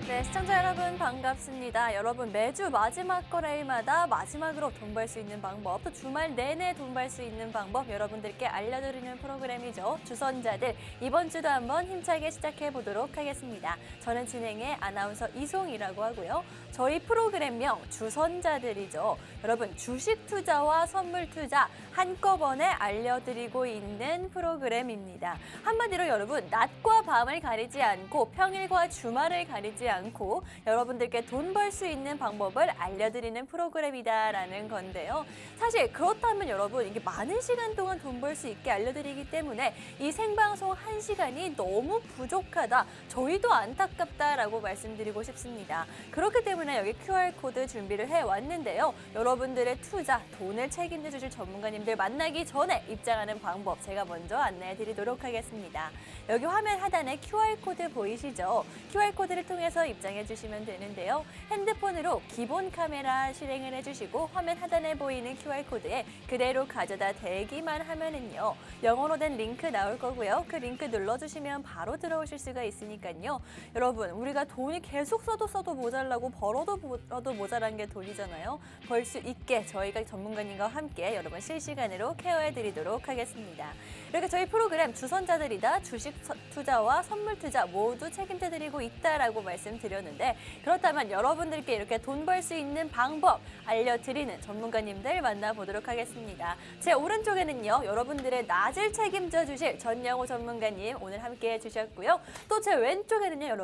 네, 시청자 여러분 반갑습니다. 여러분 매주 마지막 거래일마다 마지막으로 돈 벌 수 있는 방법, 또 주말 내내 돈 벌 수 있는 방법 여러분들께 알려드리는 프로그램이죠. 주선자들, 이번 주도 한번 힘차게 시작해 보도록 하겠습니다. 저는 진행의 아나운서 이송이라고 하고요. 저희 프로그램명 주선자들이죠. 여러분 주식 투자와 선물 투자 한꺼번에 알려드리고 있는 프로그램입니다. 한마디로 여러분 낮과 밤을 가리지 않고 평일과 주말을 가리지 않고 여러분들께 돈 벌 수 있는 방법을 알려드리는 프로그램이다라는 건데요. 사실 그렇다면 여러분 이게 많은 시간 동안 돈 벌 수 있게 알려드리기 때문에 이 생방송 1시간이 너무 부족하다, 저희도 안타깝다라고 말씀드리고 싶습니다. 그렇기 때문에 여기 QR코드 준비를 해왔는데요. 여러분들의 투자, 돈을 책임져 주실 전문가님들 만나기 전에 입장하는 방법 제가 먼저 안내해 드리도록 하겠습니다. 여기 화면 하단에 QR코드 보이시죠? QR코드를 통해서 입장해 주시면 되는데요. 핸드폰으로 기본 카메라 실행을 해주시고 화면 하단에 보이는 QR코드에 그대로 가져다 대기만 하면은요. 영어로 된 링크 나올 거고요. 그 링크 눌러주시면 바로 들어오실 수가 있으니까요. 여러분 우리가 돈이 계속 써도 모자라고 벌어도 모자란 게 돈이잖아요. 벌 수 있게 저희가 전문가님과 함께 여러분 실시간으로 케어해 드리도록 하겠습니다. 이렇게 저희 프로그램 주선자들이다 주식 투자와 선물 투자 모두 책임져 드리고 있다라고 말씀드렸는데, 그렇다면 여러분들께 이렇게 돈 벌 수 있는 방법 알려드리는 전문가님들 만나보도록 하겠습니다. 제 오른쪽에는요, 여러분들의 낮을 책임져 주실 전영호 전문가님 오늘 함께해 주셨고요. 또 제 왼쪽에는요,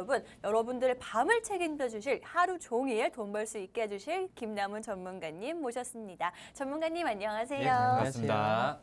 여러분들의 밤을 책임져 주실 하루 종일 돈 벌 수 있게 해주실 김남훈 전문가님 모셨습니다. 전문가님 안녕하세요. 예, 반갑습니다.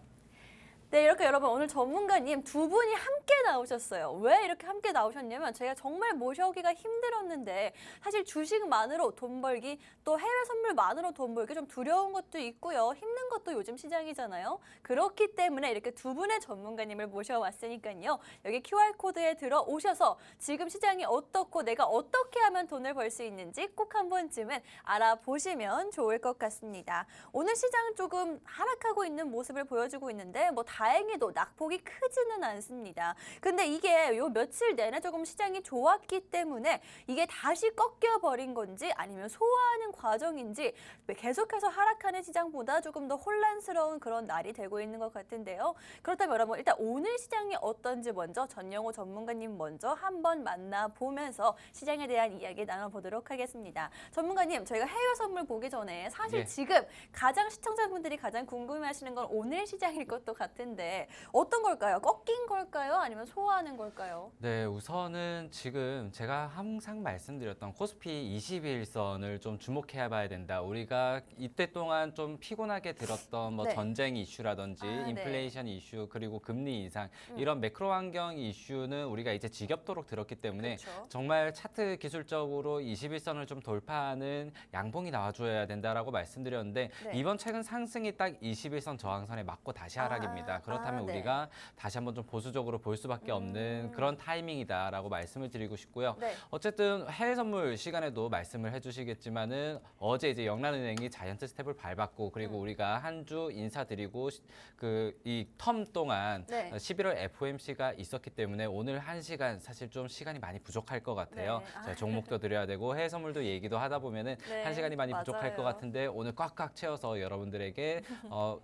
네, 이렇게 여러분 오늘 전문가님 두 분이 함께 나오셨어요. 왜 이렇게 함께 나오셨냐면 제가 정말 모셔오기가 힘들었는데 사실 주식만으로 돈 벌기, 또 해외 선물만으로 돈 벌기 좀 두려운 것도 있고요. 힘든 것도 요즘 시장이잖아요. 그렇기 때문에 이렇게 두 분의 전문가님을 모셔왔으니까요. 여기 QR코드에 들어오셔서 지금 시장이 어떻고 내가 어떻게 하면 돈을 벌 수 있는지 꼭 한 번쯤은 알아보시면 좋을 것 같습니다. 오늘 시장은 조금 하락하고 있는 모습을 보여주고 있는데 다행히도 낙폭이 크지는 않습니다. 근데 이게 요 며칠 내내 조금 시장이 좋았기 때문에 이게 다시 꺾여버린 건지 아니면 소화하는 과정인지 계속해서 하락하는 시장보다 조금 더 혼란스러운 그런 날이 되고 있는 것 같은데요. 그렇다면 여러분 일단 오늘 시장이 어떤지 먼저 전영호 전문가님 먼저 한번 만나보면서 시장에 대한 이야기 나눠보도록 하겠습니다. 전문가님, 저희가 해외 선물 보기 전에 사실 지금 가장 시청자분들이 가장 궁금해하시는 건 오늘 시장일 것도 같은데 어떤 걸까요? 꺾인 걸까요? 아니면 소화하는 걸까요? 네, 우선은 지금 제가 항상 말씀드렸던 코스피 21선을 좀 주목해 봐야 된다. 우리가 이때 동안 좀 피곤하게 들었던 네. 전쟁 이슈라든지 인플레이션 이슈, 그리고 금리 인상, 이런 매크로 환경 이슈는 우리가 이제 지겹도록 들었기 때문에 그렇죠. 정말 차트 기술적으로 21선을 좀 돌파하는 양봉이 나와줘야 된다라고 말씀드렸는데 이번 최근 상승이 딱 21선 저항선에 맞고 다시 하락입니다. 그렇다면 우리가 다시 한번 좀 보수적으로 볼 수밖에 없는 그런 타이밍이다라고 말씀을 드리고 싶고요. 어쨌든 해외 선물 시간에도 말씀을 해주시겠지만은 어제 이제 영란은행이 자이언트 스텝을 밟았고, 그리고 우리가 한 주 인사드리고 이 텀 동안 11월 FOMC가 있었기 때문에 오늘 1시간 사실 좀 시간이 많이 부족할 것 같아요. 제가 종목도 드려야 되고 해외 선물도 얘기도 하다 보면은 1시간이 많이 부족할 것 같은데 오늘 꽉꽉 채워서 여러분들에게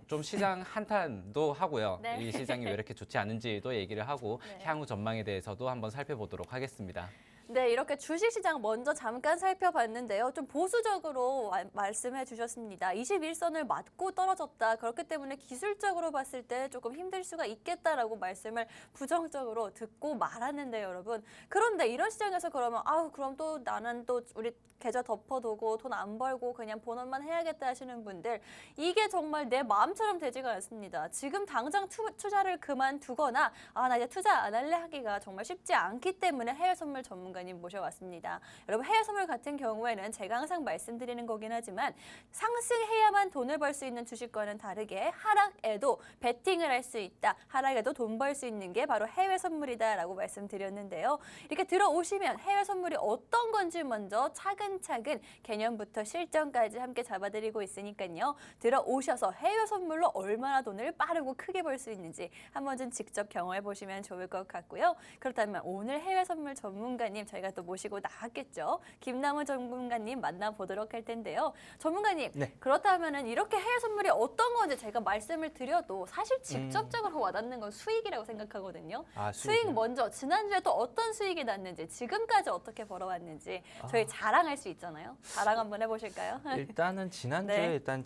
좀 시장 한탄도 하고요. 이 시장이 왜 이렇게 좋지 않은지도 얘기를 하고 향후 전망에 대해서도 한번 살펴보도록 하겠습니다. 네, 이렇게 주식시장 먼저 잠깐 살펴봤는데요. 좀 보수적으로 말씀해 주셨습니다. 21선을 맞고 떨어졌다. 그렇기 때문에 기술적으로 봤을 때 조금 힘들 수가 있겠다라고 말씀을 부정적으로 듣고 말았는데요, 여러분. 그런데 이런 시장에서 그러면 그럼 또 나는 또 우리 계좌 덮어두고 돈 안 벌고 그냥 본업만 해야겠다 하시는 분들, 이게 정말 내 마음처럼 되지가 않습니다. 지금 당장 투자를 그만두거나 나 이제 투자 안 할래 하기가 정말 쉽지 않기 때문에 해외 선물 전문가님 모셔왔습니다. 여러분 해외 선물 같은 경우에는 제가 항상 말씀드리는 거긴 하지만 상승해야만 돈을 벌 수 있는 주식과는 다르게 하락에도 베팅을 할 수 있다. 하락에도 돈 벌 수 있는 게 바로 해외 선물이다라고 말씀드렸는데요. 이렇게 들어오시면 해외 선물이 어떤 건지 먼저 차근차근 개념부터 실전까지 함께 잡아드리고 있으니까요. 들어오셔서 해외 선물로 얼마나 돈을 빠르고 크게 벌 수 있는지 한번 좀 직접 경험해 보시면 좋을 것 같고요. 그렇다면 오늘 해외 선물 전문가님 전문가님 저희가 또 모시고 나왔겠죠. 김남훈 전문가님 만나보도록 할 텐데요. 전문가님, 네. 그렇다면은 이렇게 해외 선물이 어떤 건지 제가 말씀을 드려도 사실 직접적으로 와닿는 건 수익이라고 생각하거든요. 수익 수익이요? 먼저 지난주에 또 어떤 수익이 났는지 지금까지 어떻게 벌어왔는지 저희 자랑할 수 있잖아요. 자랑 한번 해보실까요? 일단은 지난주에 네. 일단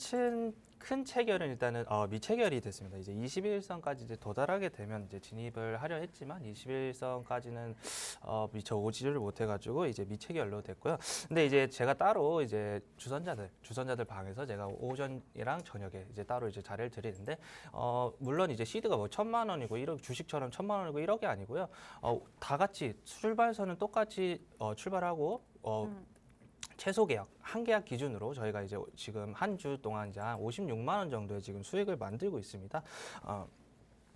큰 체결은 일단은 미체결이 됐습니다. 이제 21선까지 이제 도달하게 되면 이제 진입을 하려 했지만 21선까지는 미처 오지를 못해가지고 이제 미체결로 됐고요. 근데 이제 제가 따로 이제 주선자들 방에서 제가 오전이랑 저녁에 이제 따로 이제 자리를 드리는데 물론 이제 시드가 뭐 1,000만 원이고 주식처럼 1,000만 원이고 이런 게 아니고요. 다 같이 출발선은 똑같이 출발하고 최소 계약, 한 계약 기준으로 저희가 이제 지금 한 주 동안 이제 한 56만 원 정도의 지금 수익을 만들고 있습니다.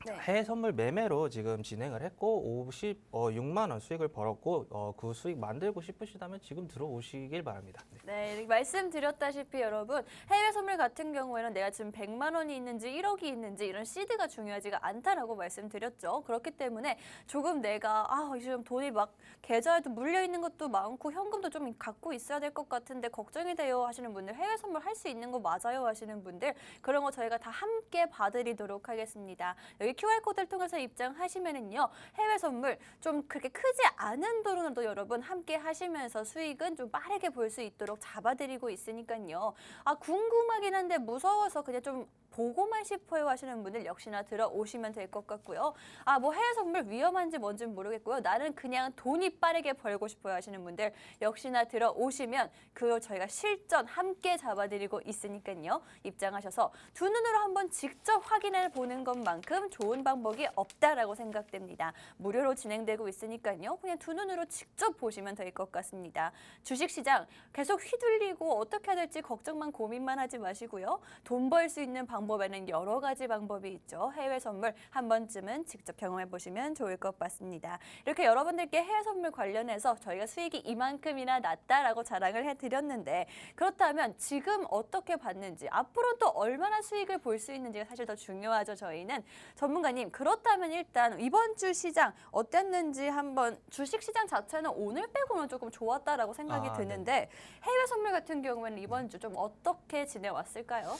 네. 해외 선물 매매로 지금 진행을 했고 56만 원 수익을 벌었고 그 수익 만들고 싶으시다면 지금 들어오시길 바랍니다. 네. 네, 말씀드렸다시피 여러분 해외 선물 같은 경우에는 내가 지금 100만 원이 있는지 1억이 있는지 이런 시드가 중요하지가 않다라고 말씀드렸죠. 그렇기 때문에 조금 내가 지금 돈이 막 계좌에도 물려 있는 것도 많고 현금도 좀 갖고 있어야 될 것 같은데 걱정이 돼요 하시는 분들, 해외 선물 할 수 있는 거 맞아요 하시는 분들, 그런 거 저희가 다 함께 봐드리도록 하겠습니다. 여기 QR코드를 통해서 입장하시면은요, 해외 선물 좀 그렇게 크지 않은 돈으로도 여러분 함께 하시면서 수익은 좀 빠르게 볼 수 있도록 잡아드리고 있으니까요. 궁금하긴 한데 무서워서 그냥 좀 보고만 싶어요 하시는 분들 역시나 들어오시면 될 것 같고요. 뭐 해외 선물 위험한지 뭔지는 모르겠고요. 나는 그냥 돈이 빠르게 벌고 싶어요 하시는 분들 역시나 들어오시면 그 저희가 실전 함께 잡아드리고 있으니까요. 입장하셔서 두 눈으로 한번 직접 확인해 보는 것만큼 좋은 방법이 없다라고 생각됩니다. 무료로 진행되고 있으니까요. 그냥 두 눈으로 직접 보시면 될 것 같습니다. 주식시장 계속 휘둘리고 어떻게 해야 될지 걱정만 고민만 하지 마시고요. 돈 벌 수 있는 방법에는 여러 가지 방법이 있죠. 해외 선물 한 번쯤은 직접 경험해 보시면 좋을 것 같습니다. 이렇게 여러분들께 해외 선물 관련해서 저희가 수익이 이만큼이나 났다라고 자랑을 해드렸는데, 그렇다면 지금 어떻게 받는지, 앞으로 또 얼마나 수익을 볼 수 있는지가 사실 더 중요하죠. 저희는 전문가님, 그렇다면 일단 이번 주 시장 어땠는지 한번, 주식 시장 자체는 오늘 빼고는 조금 좋았다라고 생각이 드는데 해외 선물 같은 경우에는 이번 주 좀 어떻게 지내왔을까요?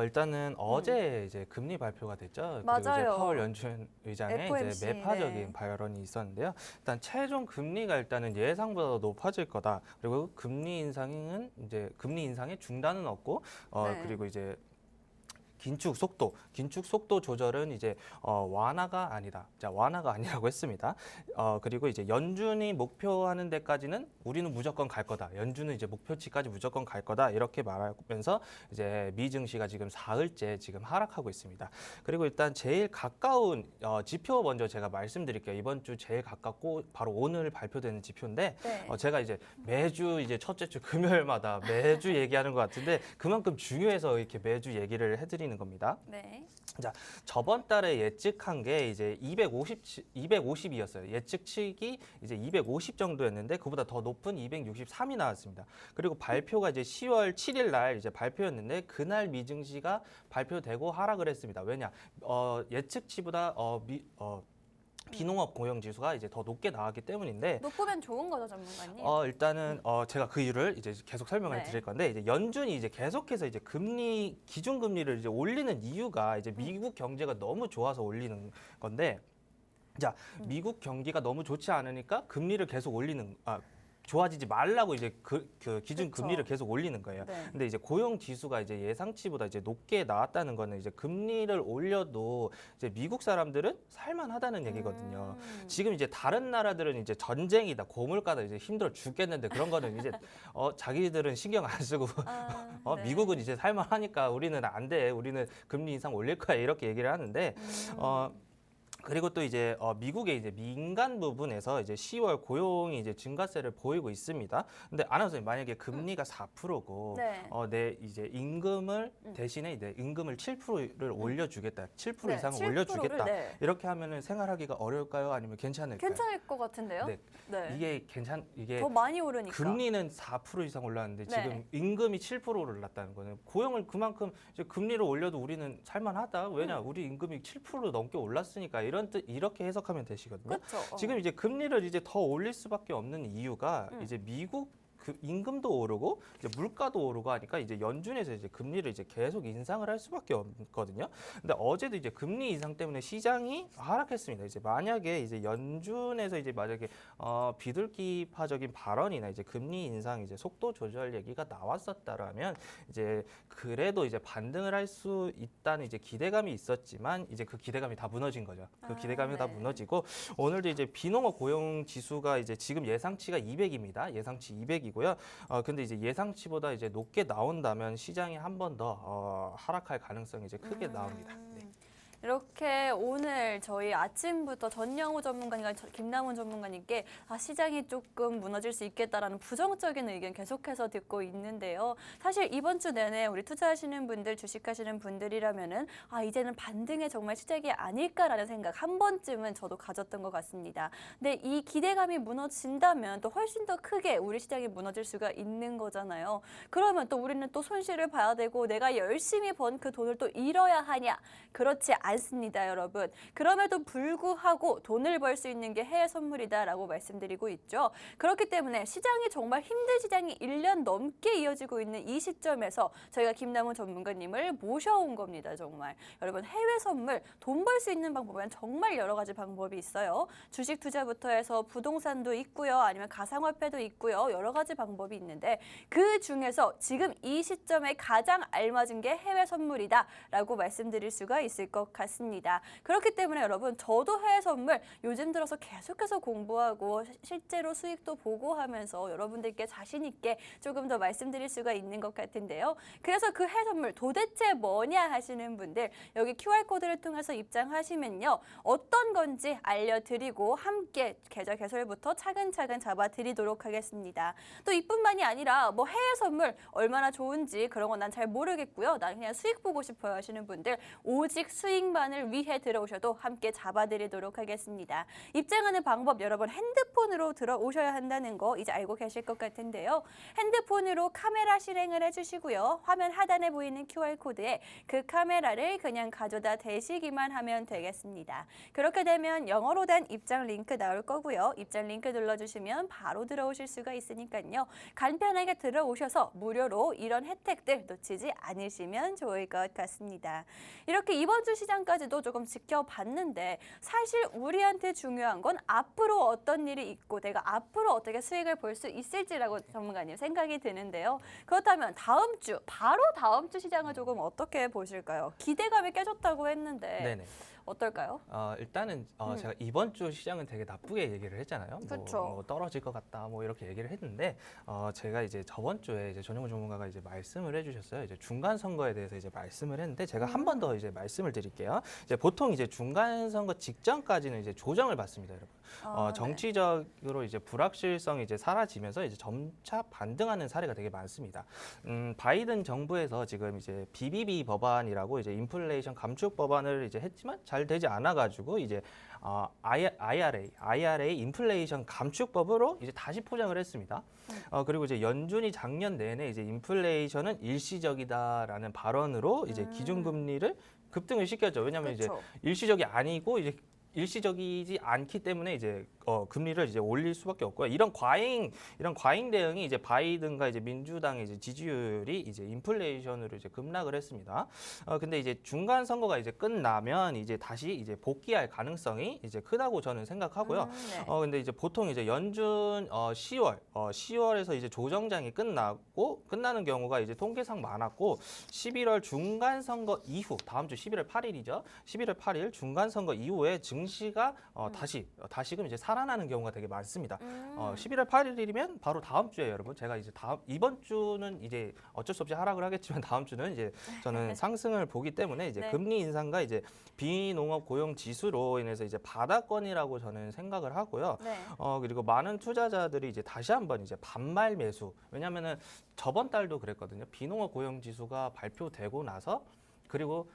일단은 어제 이제 금리 발표가 됐죠. 그리고 이제 맞아요. 파월 연준 의장의 FOMC, 이제 매파적인 네. 발언이 있었는데요. 일단 최종 금리가 일단은 예상보다 더 높아질 거다. 그리고 금리 인상의 중단은 없고 네. 그리고 이제 긴축 속도 조절은 이제 완화가 아니다. 자, 완화가 아니라고 했습니다. 그리고 이제 연준이 목표하는 데까지는 우리는 무조건 갈 거다. 연준은 이제 목표치까지 무조건 갈 거다. 이렇게 말하면서 이제 미 증시가 지금 사흘째 지금 하락하고 있습니다. 그리고 일단 제일 가까운 지표 먼저 제가 말씀드릴게요. 이번 주 제일 가깝고 바로 오늘 발표되는 지표인데 네. 제가 이제 매주 이제 첫째 주 금요일마다 매주 얘기하는 것 같은데 그만큼 중요해서 이렇게 매주 얘기를 해드리는 겁니다. 네. 자, 저번 달에 예측한 게 이제 250이었어요. 예측치기 이제 250 정도였는데 그보다 더 높은 263이 나왔습니다. 그리고 발표가 이제 10월 7일 날 이제 발표였는데 그날 미증시가 발표되고 하락을 했습니다. 왜냐? 예측치보다 비농업 고용 지수가 이제 더 높게 나왔기 때문인데 높으면 좋은 거죠, 전문가님? 일단은 제가 그 이유를 이제 계속 설명을 네. 드릴 건데 이제 연준이 이제 계속해서 이제 기준 금리를 이제 올리는 이유가 이제 미국 경제가 너무 좋아서 올리는 건데, 자, 미국 경기가 너무 좋지 않으니까 금리를 계속 좋아지지 말라고 이제 그 기준 그쵸. 금리를 계속 올리는 거예요. 네. 근데 이제 고용 지수가 이제 예상치보다 이제 높게 나왔다는 거는 이제 금리를 올려도 이제 미국 사람들은 살만하다는 얘기거든요. 지금 이제 다른 나라들은 이제 전쟁이다, 고물가다, 이제 힘들어 죽겠는데 그런 거는 이제 자기들은 신경 안 쓰고 네. 미국은 이제 살만하니까 우리는 안 돼, 우리는 금리 인상 올릴 거야 이렇게 얘기를 하는데 그리고 또 이제 미국의 이제 민간 부분에서 이제 10월 고용이 이제 증가세를 보이고 있습니다. 근데 아나운서님, 만약에 금리가 4%고 네. 내 이제 임금을 대신에 이제 임금을 7%를 올려주겠다, 7% 네, 이상을 7%를, 올려주겠다 네. 이렇게 하면은 생활하기가 어려울까요? 아니면 괜찮을까요? 괜찮을 것 같은데요? 네. 네. 이게 더 많이 오르니까. 금리는 4% 이상 올랐는데 네. 지금 임금이 7% 올랐다는 거는 고용을 그만큼 이제 금리를 올려도 우리는 살만하다. 왜냐? 우리 임금이 7% 넘게 올랐으니까 이렇게 해석하면 되시거든요. 그렇죠. 지금 이제 금리를 이제 더 올릴 수밖에 없는 이유가 이제 미국 그 임금도 오르고 이제 물가도 오르고 하니까 이제 연준에서 이제 금리를 이제 계속 인상을 할 수밖에 없거든요. 근데 어제도 이제 금리 인상 때문에 시장이 하락했습니다. 이제 만약에 이제 연준에서 이제 만약에 비둘기파적인 발언이나 이제 금리 인상 이제 속도 조절 얘기가 나왔었다라면 이제 그래도 이제 반등을 할 수 있다는 이제 기대감이 있었지만 이제 그 기대감이 다 무너진 거죠. 그 기대감이 다 네. 무너지고 오늘도 이제 비농업 고용 지수가 이제 지금 예상치가 200입니다. 예상치 200이고요. 근데 이제 예상치보다 이제 높게 나온다면 시장이 한 번 더 하락할 가능성이 이제 크게 나옵니다. 네. 이렇게 오늘 저희 아침부터 전영우 전문가님과 김남훈 전문가님께 시장이 조금 무너질 수 있겠다라는 부정적인 의견 계속해서 듣고 있는데요. 사실 이번 주 내내 우리 투자하시는 분들, 주식하시는 분들이라면은 이제는 반등의 정말 시작이 아닐까라는 생각 한 번쯤은 저도 가졌던 것 같습니다. 근데 이 기대감이 무너진다면 또 훨씬 더 크게 우리 시장이 무너질 수가 있는 거잖아요. 그러면 또 우리는 또 손실을 봐야 되고 내가 열심히 번 그 돈을 또 잃어야 하냐? 그렇지 않습니다, 여러분. 그럼에도 불구하고 돈을 벌 수 있는 게 해외 선물이다라고 말씀드리고 있죠. 그렇기 때문에 시장이 정말 힘든 시장이 1년 넘게 이어지고 있는 이 시점에서 저희가 김남훈 전문가님을 모셔온 겁니다, 정말. 여러분, 해외 선물, 돈 벌 수 있는 방법은 정말 여러 가지 방법이 있어요. 주식 투자부터 해서 부동산도 있고요, 아니면 가상화폐도 있고요, 여러 가지 방법이 있는데 그 중에서 지금 이 시점에 가장 알맞은 게 해외 선물이다라고 말씀드릴 수가 있을 것 같습니다. 그렇기 때문에 여러분 저도 해외 선물 요즘 들어서 계속해서 공부하고 실제로 수익도 보고 하면서 여러분들께 자신 있게 조금 더 말씀드릴 수가 있는 것 같은데요. 그래서 그 해외 선물 도대체 뭐냐 하시는 분들 여기 QR코드를 통해서 입장하시면요. 어떤 건지 알려드리고 함께 계좌 개설부터 차근차근 잡아드리도록 하겠습니다. 또 이뿐만이 아니라 뭐 해외 선물 얼마나 좋은지 그런 건 난 잘 모르겠고요. 난 그냥 수익 보고 싶어요 하시는 분들 오직 수익만을 위해 들어오셔도 함께 잡아드리도록 하겠습니다. 입장하는 방법 여러분 핸드폰으로 들어오셔야 한다는 거 이제 알고 계실 것 같은데요. 핸드폰으로 카메라 실행을 해주시고요. 화면 하단에 보이는 QR코드에 그 카메라를 그냥 가져다 대시기만 하면 되겠습니다. 그렇게 되면 영어로 된 입장 링크 나올 거고요. 입장 링크 눌러주시면 바로 들어오실 수가 있으니까요. 간편하게 들어오셔서 무료로 이런 혜택들 놓치지 않으시면 좋을 것 같습니다. 이렇게 이번 주 시장까지도 조금 지켜봤는데 사실 우리한테 중요한 건 앞으로 어떤 일이 있고 내가 앞으로 어떻게 수익을 볼 수 있을지라고 전문가님 생각이 드는데요. 그렇다면 다음 주, 바로 다음 주 시장을 조금 어떻게 보실까요? 기대감이 깨졌다고 했는데 네네. 어떨까요? 일단은 제가 이번 주 시장은 되게 나쁘게 얘기를 했잖아요. 그쵸. 뭐 떨어질 것 같다, 뭐 이렇게 얘기를 했는데 제가 이제 저번 주에 이제 전용훈 전문가가 이제 말씀을 해주셨어요. 이제 중간 선거에 대해서 이제 말씀을 했는데 제가 한 번 더 이제 말씀을 드릴게요. 이제 보통 이제 중간 선거 직전까지는 이제 조정을 받습니다, 여러분. 네. 정치적으로 이제 불확실성이 이제 사라지면서 이제 점차 반등하는 사례가 되게 많습니다. 바이든 정부에서 지금 이제 BBB 법안이라고 이제 인플레이션 감축 법안을 이제 했지만 잘 되지 않아가지고 이제 IRA 인플레이션 감축법으로 이제 다시 포장을 했습니다. 그리고 이제 연준이 작년 내내 이제 인플레이션은 일시적이다라는 발언으로 이제 기준금리를 급등을 시켰죠. 왜냐하면 이제 일시적이 아니고 이제 일시적이지 않기 때문에 이제 금리를 이제 올릴 수밖에 없고요. 이런 과잉 대응이 이제 바이든과 이제 민주당의 이제 지지율이 이제 인플레이션으로 이제 급락을 했습니다. 근데 이제 중간 선거가 이제 끝나면 이제 다시 이제 복귀할 가능성이 이제 크다고 저는 생각하고요. 네. 근데 이제 보통 이제 연준 10월에서 이제 조정장이 끝나는 경우가 이제 통계상 많았고 11월 중간 선거 이후 다음 주 11월 8일이죠. 11월 8일 중간 선거 이후에 증시가 다시금 이제 살아나는 경우가 되게 많습니다. 11월 8일이면 바로 다음 주에 여러분 제가 이제 이번 주는 이제 어쩔 수 없이 하락을 하겠지만 다음 주는 이제 저는 상승을 보기 때문에 이제 네. 금리 인상과 이제 비농업 고용 지수로 인해서 이제 바닥권이라고 저는 생각을 하고요. 네. 그리고 많은 투자자들이 이제 다시 한번 이제 반말 매수. 왜냐면은 저번 달도 그랬거든요. 비농업 고용 지수가 발표되고 나서 그리고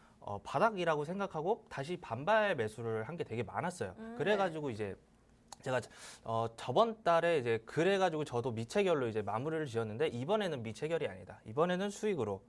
바닥이라고 생각하고 다시 반발 매수를 한 게 되게 많았어요. 그래가지고 이제 제가 저번 달에 이제 그래가지고 저도 미체결로 이제 마무리를 지었는데 이번에는 미체결이 아니다. 이번에는 수익으로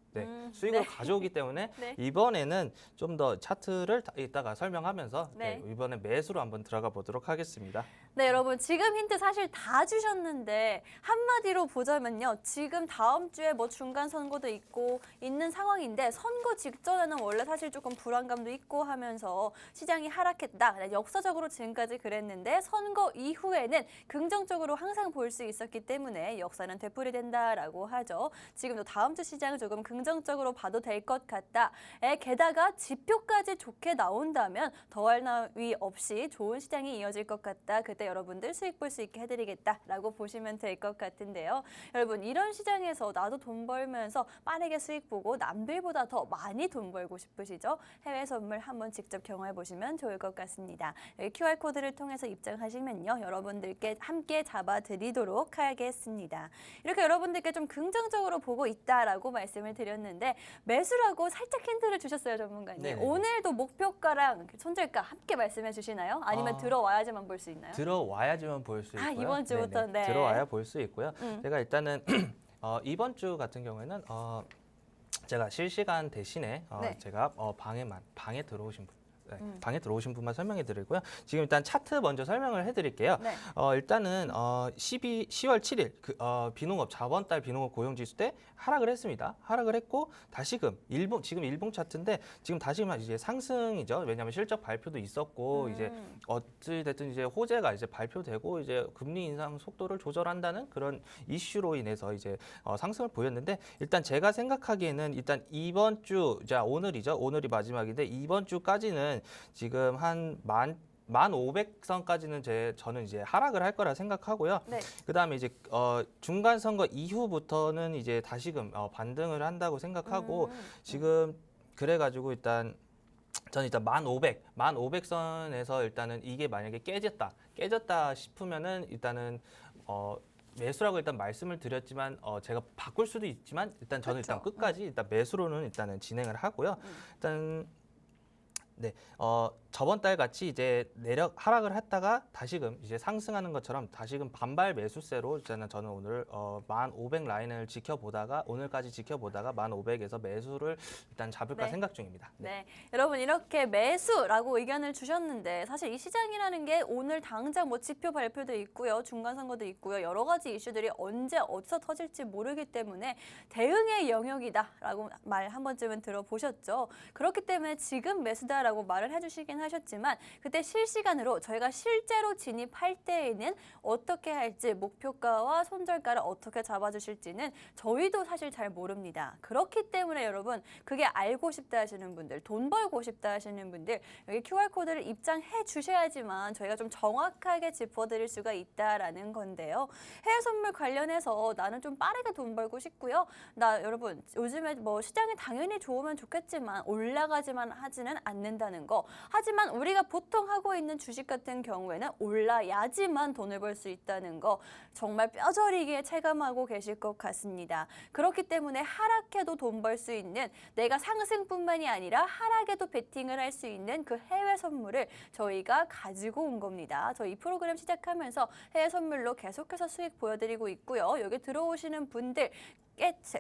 수익으로 네. 가져오기 때문에 네. 이번에는 좀 더 차트를 이따가 설명하면서 네. 이번에 매수로 한번 들어가 보도록 하겠습니다. 네, 여러분 지금 힌트 사실 다 주셨는데 한마디로 보자면요. 지금 다음 주에 뭐 중간 선거도 있고 있는 상황인데 선거 직전에는 원래 사실 조금 불안감도 있고 하면서 시장이 하락했다. 네, 역사적으로 지금까지 그랬는데 선거 이후에는 긍정적으로 항상 볼 수 있었기 때문에 역사는 되풀이된다라고 하죠. 지금도 다음 주 시장을 조금 긍정적으로 봐도 될 것 같다. 게다가 지표까지 좋게 나온다면 더할 나위 없이 좋은 시장이 이어질 것 같다. 그때 여러분들 수익 볼 수 있게 해드리겠다라고 보시면 될 것 같은데요. 여러분 이런 시장에서 나도 돈 벌면서 빠르게 수익 보고 남들보다 더 많이 돈 벌고 싶으시죠? 해외 선물 한번 직접 경험해 보시면 좋을 것 같습니다. 여기 QR코드를 통해서 입장하시면요. 여러분들께 함께 잡아드리도록 하겠습니다. 이렇게 여러분들께 좀 긍정적으로 보고 있다라고 말씀을 드렸는데 매수라고 살짝 힌트를 주셨어요, 전문가님. 네네. 오늘도 목표가랑 손절가 함께 말씀해 주시나요? 아니면 들어와야지만 볼 수 있나요? 들어와야지만 볼 수 있고요. 이번 주부터 네네. 네. 들어와야 볼 수 있고요. 제가 일단은 이번 주 같은 경우에는 제가 실시간 대신에 네. 제가 방에 들어오신 분. 방에 들어오신 분만 설명해 드리고요. 지금 일단 차트 먼저 설명을 해 드릴게요. 네. 일단은 10월 7일 비농업 저번 달 비농업 고용 지수 때 하락을 했습니다. 하락을 했고 다시금 지금 일봉 차트인데 지금 다시금 이제 상승이죠. 왜냐하면 실적 발표도 있었고 이제 어찌 됐든 이제 호재가 이제 발표되고 이제 금리 인상 속도를 조절한다는 그런 이슈로 인해서 이제 상승을 보였는데 일단 제가 생각하기에는 일단 이번 주 오늘이죠. 오늘이 마지막인데 이번 주까지는 지금 한 1500선까지는 저는 이제 하락을 할 거라 생각하고요. 네. 그다음에 이제 중간 선거 이후부터는 이제 다시금 반등을 한다고 생각하고 지금 그래가지고 저는 일단 1500선에서 일단은 이게 만약에 깨졌다 싶으면은 일단은 매수라고 일단 말씀을 드렸지만 제가 바꿀 수도 있지만 일단 저는 그쵸. 일단 끝까지 일단 매수로는 일단은 진행을 하고요. 일단 네, 저번 달 같이 이제 하락을 했다가 다시금 이제 상승하는 것처럼 다시금 반발 매수세로 저는 오늘 1500 라인을 오늘까지 지켜보다가 1500에서 매수를 일단 잡을까 네. 생각 중입니다. 네, 여러분 이렇게 매수라고 의견을 주셨는데 사실 이 시장이라는 게 오늘 당장 뭐 지표 발표도 있고요, 중간 선거도 있고요, 여러 가지 이슈들이 언제 어디서 터질지 모르기 때문에 대응의 영역이다라고 말 한 번쯤은 들어보셨죠. 그렇기 때문에 지금 매수다라고 말을 해주시긴 하셨지만 그때 실시간으로 저희가 실제로 진입할 때에는 어떻게 할지 목표가와 손절가를 어떻게 잡아주실지는 저희도 사실 잘 모릅니다. 그렇기 때문에 여러분 그게 알고 싶다 하시는 분들, 돈 벌고 싶다 하시는 분들 여기 QR코드를 입장해 주셔야지만 저희가 좀 정확하게 짚어드릴 수가 있다라는 건데요. 해외 선물 관련해서 나는 좀 빠르게 돈 벌고 싶고요. 여러분 요즘에 뭐 시장이 당연히 좋으면 좋겠지만 올라가지만 하지는 않는다는 거. 하지만 우리가 보통 하고 있는 주식 같은 경우에는 올라야지만 돈을 벌 수 있다는 거 정말 뼈저리게 체감하고 계실 것 같습니다. 그렇기 때문에 하락해도 돈 벌 수 있는 내가 상승뿐만이 아니라 하락에도 베팅을 할 수 있는 그 해외 선물을 저희가 가지고 온 겁니다. 저희 이 프로그램 시작하면서 해외 선물로 계속해서 수익 보여드리고 있고요. 여기 들어오시는 분들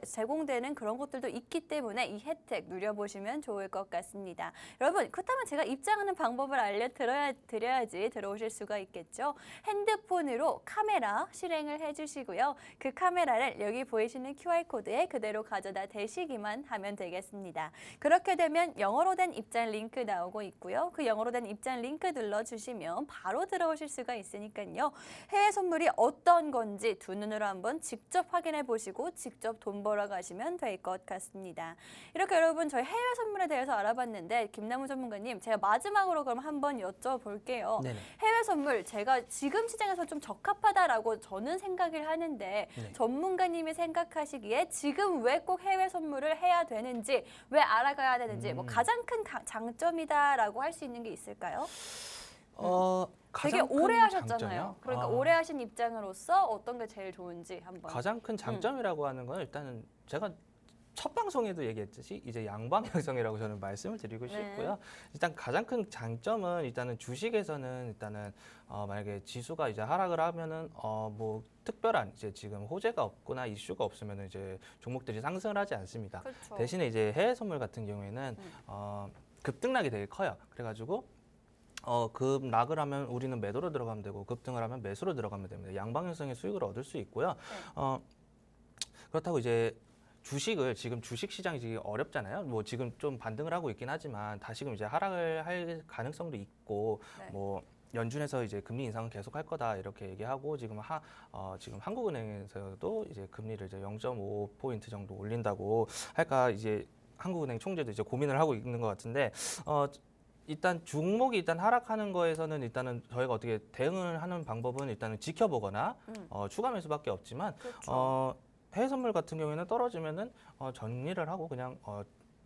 제공되는 그런 것들도 있기 때문에 이 혜택 누려보시면 좋을 것 같습니다. 여러분 그렇다면 제가 입장하는 방법을 알려드려야지 들어오실 수가 있겠죠. 핸드폰으로 카메라 실행을 해주시고요. 그 카메라를 여기 보이시는 QR코드에 그대로 가져다 대시기만 하면 되겠습니다. 그렇게 되면 영어로 된 입장 링크 나오고 있고요. 그 영어로 된 입장 링크 눌러주시면 바로 들어오실 수가 있으니까요. 해외 선물이 어떤 건지 두 눈으로 한번 직접 확인해 보시고 직접 돈 벌어 가시면 될 것 같습니다. 이렇게 여러분 저희 해외 선물에 대해서 알아봤는데 김남우 전문가님 제가 마지막으로 그럼 한번 여쭤볼게요. 네네. 해외 선물 제가 지금 시장에서 좀 적합하다라고 저는 생각을 하는데 네. 전문가님이 생각하시기에 지금 왜 꼭 해외 선물을 해야 되는지 왜 알아가야 되는지 뭐 가장 큰 장점이다라고 할 수 있는 게 있을까요? 되게 가장 오래 큰 하셨잖아요. 장점이요? 그러니까 오래 하신 입장으로서 어떤 게 제일 좋은지 한번. 가장 큰 장점이라고 하는 건 일단은 제가 첫 방송에도 얘기했듯이 이제 양방향성이라고 저는 말씀을 드리고 네. 싶고요. 일단 가장 큰 장점은 일단은 주식에서는 일단은 만약에 지수가 이제 하락을 하면은 뭐 특별한 이제 지금 호재가 없거나 이슈가 없으면은 이제 종목들이 상승을 하지 않습니다. 그렇죠. 대신에 이제 해외 선물 같은 경우에는 급등락이 되게 커요. 그래가지고 급락을 하면 우리는 매도로 들어가면 되고 급등을 하면 매수로 들어가면 됩니다. 양방향성의 수익을 얻을 수 있고요. 그렇다고 이제 주식을 지금 주식 시장이 지금 어렵잖아요. 뭐 지금 좀 반등을 하고 있긴 하지만 다시금 이제 하락을 할 가능성도 있고 네. 뭐 연준에서 이제 금리 인상은 계속 할 거다 이렇게 얘기하고 지금 지금 한국은행에서도 이제 금리를 이제 0.5포인트 정도 올린다고 할까 이제 한국은행 총재도 이제 고민을 하고 있는 것 같은데 일단 종목이 일단 하락하는 거에서는 일단은 저희가 어떻게 대응을 하는 방법은 일단은 지켜보거나 추가 매수밖에 없지만 그렇죠. 해외 선물 같은 경우에는 떨어지면은 정리를 하고 그냥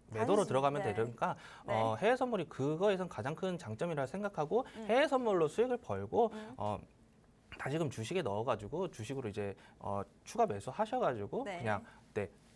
매도로 단순, 들어가면 네. 되니까 네. 해외 선물이 그거에선 가장 큰 장점이라 생각하고 해외 선물로 수익을 벌고 다시금 주식에 넣어가지고 주식으로 이제 추가 매수하셔가지고 네. 그냥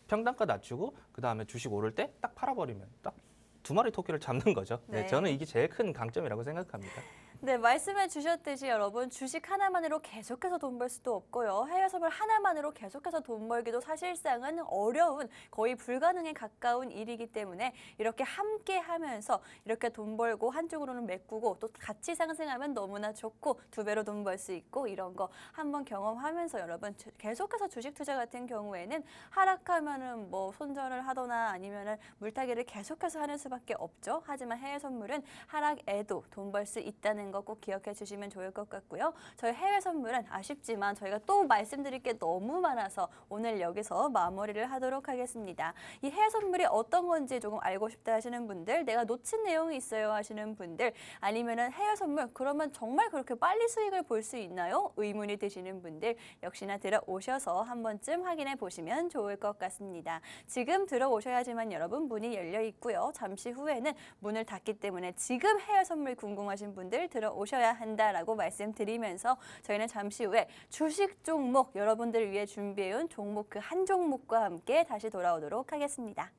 평단가 낮추고 그 다음에 주식 오를 때 딱 팔아버리면 딱 두 마리 토끼를 잡는 거죠. 네. 네, 저는 이게 제일 큰 강점이라고 생각합니다. 네, 말씀해 주셨듯이 여러분 주식 하나만으로 계속해서 돈 벌 수도 없고요. 해외 선물 하나만으로 계속해서 돈 벌기도 사실상은 어려운 거의 불가능에 가까운 일이기 때문에 이렇게 함께 하면서 이렇게 돈 벌고 한쪽으로는 메꾸고 또 같이 상승하면 너무나 좋고 두 배로 돈 벌 수 있고 이런 거 한번 경험하면서 여러분 계속해서 주식 투자 같은 경우에는 하락하면은 뭐 손절을 하거나 아니면은 물타기를 계속해서 하는 수밖에 없죠. 하지만 해외 선물은 하락에도 돈 벌 수 있다는 거 꼭 기억해 주시면 좋을 것 같고요. 저희 해외 선물은 아쉽지만 저희가 또 말씀드릴 게 너무 많아서 오늘 여기서 마무리를 하도록 하겠습니다. 이 해외 선물이 어떤 건지 조금 알고 싶다 하시는 분들, 내가 놓친 내용이 있어요 하시는 분들, 아니면은 해외 선물 그러면 정말 그렇게 빨리 수익을 볼 수 있나요? 의문이 드시는 분들 역시나 들어오셔서 한 번쯤 확인해 보시면 좋을 것 같습니다. 지금 들어오셔야지만 여러분 문이 열려 있고요. 잠시 후에는 문을 닫기 때문에 지금 해외 선물 궁금하신 분들 들어오셔야 한다라고 말씀드리면서 저희는 잠시 후에 주식 종목 여러분들을 위해 준비해온 종목 그 한 종목과 함께 다시 돌아오도록 하겠습니다.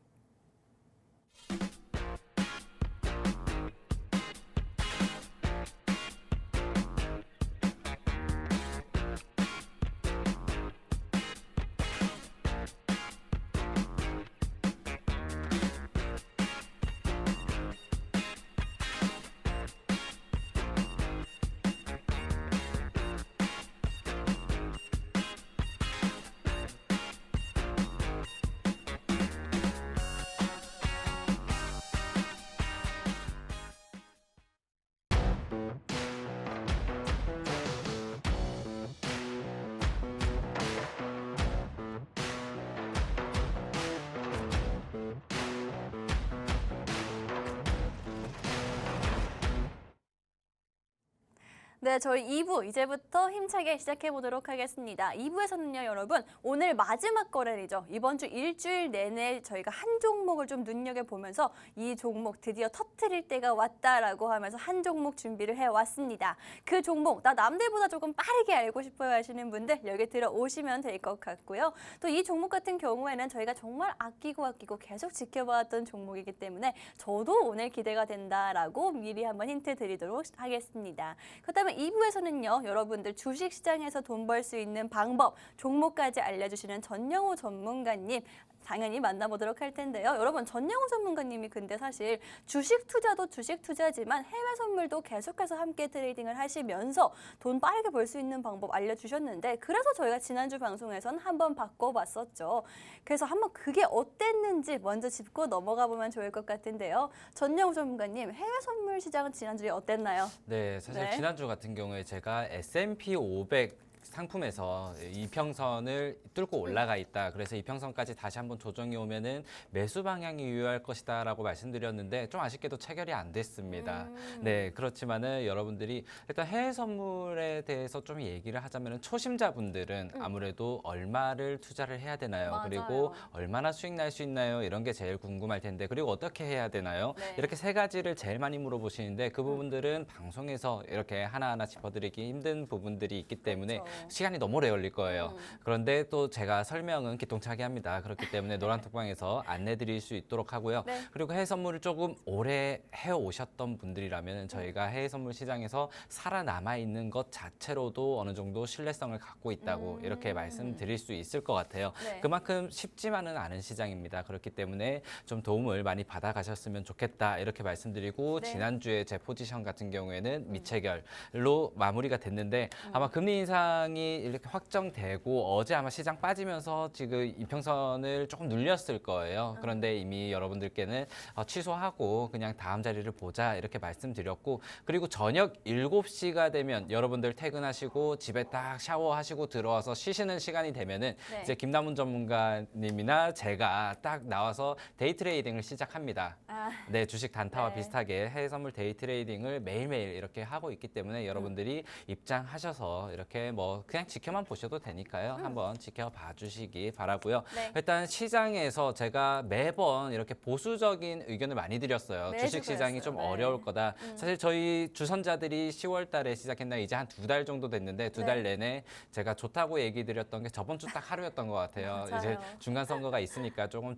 네, 저희 2부 이제부터 힘차게 시작해 보도록 하겠습니다. 2부에서는요, 여러분, 오늘 마지막 거래일이죠. 이번 주 일주일 내내 저희가 한 종목을 좀 눈여겨보면서 이 종목 드디어 터트릴 때가 왔다라고 하면서 한 종목 준비를 해왔습니다. 그 종목, 나 남들보다 조금 빠르게 알고 싶어요 하시는 분들 여기 들어오시면 될 것 같고요. 또 이 종목 같은 경우에는 저희가 정말 아끼고 계속 지켜봐왔던 종목이기 때문에 저도 오늘 기대가 된다라고 미리 한번 힌트 드리도록 하겠습니다. 그렇다면 2부에서는요, 여러분들 주식시장에서 돈 벌 수 있는 방법, 종목까지 알려주시는 전영호 전문가님 당연히 만나보도록 할 텐데요. 여러분, 전영호 전문가님이 근데 사실 주식 투자도 주식 투자지만 해외 선물도 계속해서 함께 트레이딩을 하시면서 돈 빠르게 벌 수 있는 방법 알려주셨는데 그래서 저희가 지난주 방송에선 한번 바꿔봤었죠. 그래서 한번 그게 어땠는지 먼저 짚고 넘어가 보면 좋을 것 같은데요. 전영호 전문가님, 해외 선물 시장은 지난주에 어땠나요? 네, 사실 네. 지난주 같은 경우에 제가 S&P 500 상품에서 이평선을 뚫고 올라가 있다. 그래서 이평선까지 다시 한번 조정이 오면은 매수 방향이 유효할 것이다라고 말씀드렸는데 좀 아쉽게도 체결이 안 됐습니다. 네, 그렇지만은 여러분들이 일단 해외 선물에 대해서 좀 얘기를 하자면은 초심자분들은 아무래도 얼마를 투자를 해야 되나요? 맞아요. 그리고 얼마나 수익 날 수 있나요? 이런 게 제일 궁금할 텐데 그리고 어떻게 해야 되나요? 네. 이렇게 세 가지를 제일 많이 물어보시는데 그 부분들은 방송에서 이렇게 하나하나 짚어드리기 힘든 부분들이 있기 때문에 그렇죠. 시간이 너무 오래 걸릴 거예요. 그런데 또 제가 설명은 기똥차게 합니다. 그렇기 때문에 노란톡방에서 안내드릴 수 있도록 하고요. 네. 그리고 해외 선물을 조금 오래 해오셨던 분들이라면 저희가 해외 선물 시장에서 살아남아 있는 것 자체로도 어느 정도 신뢰성을 갖고 있다고 이렇게 말씀드릴 수 있을 것 같아요. 네. 그만큼 쉽지만은 않은 시장입니다. 그렇기 때문에 좀 도움을 많이 받아가셨으면 좋겠다 이렇게 말씀드리고 네. 지난주에 제 포지션 같은 경우에는 미체결로 마무리가 됐는데 아마 금리 인상이 이렇게 확정되고 어제 아마 시장 빠지면서 지금 이평선을 조금 눌렸을 거예요. 그런데 이미 여러분들께는 취소하고 그냥 다음 자리를 보자 이렇게 말씀드렸고 그리고 저녁 7시가 되면 여러분들 퇴근하시고 집에 딱 샤워하시고 들어와서 쉬시는 시간이 되면은 네. 이제 김남훈 전문가님이나 제가 딱 나와서 데이 트레이딩을 시작합니다. 아, 네, 주식 단타와 네. 비슷하게 해외 선물 데이 트레이딩을 매일매일 이렇게 하고 있기 때문에 여러분들이 입장하셔서 이렇게 뭐 그냥 지켜만 보셔도 되니까요. 한번 지켜봐 주시기 바라고요. 네. 일단 시장에서 제가 매번 이렇게 보수적인 의견을 많이 드렸어요. 매주 주식 시장이 좀 그랬어요. 네. 어려울 거다. 사실 저희 주선자들이 10월 달에 시작했나 이제 한 2달 정도 됐는데 두 달 네. 내내 제가 좋다고 얘기 드렸던 게 저번 주 딱 하루였던 것 같아요. 맞아요. 이제 중간 선거가 있으니까 조금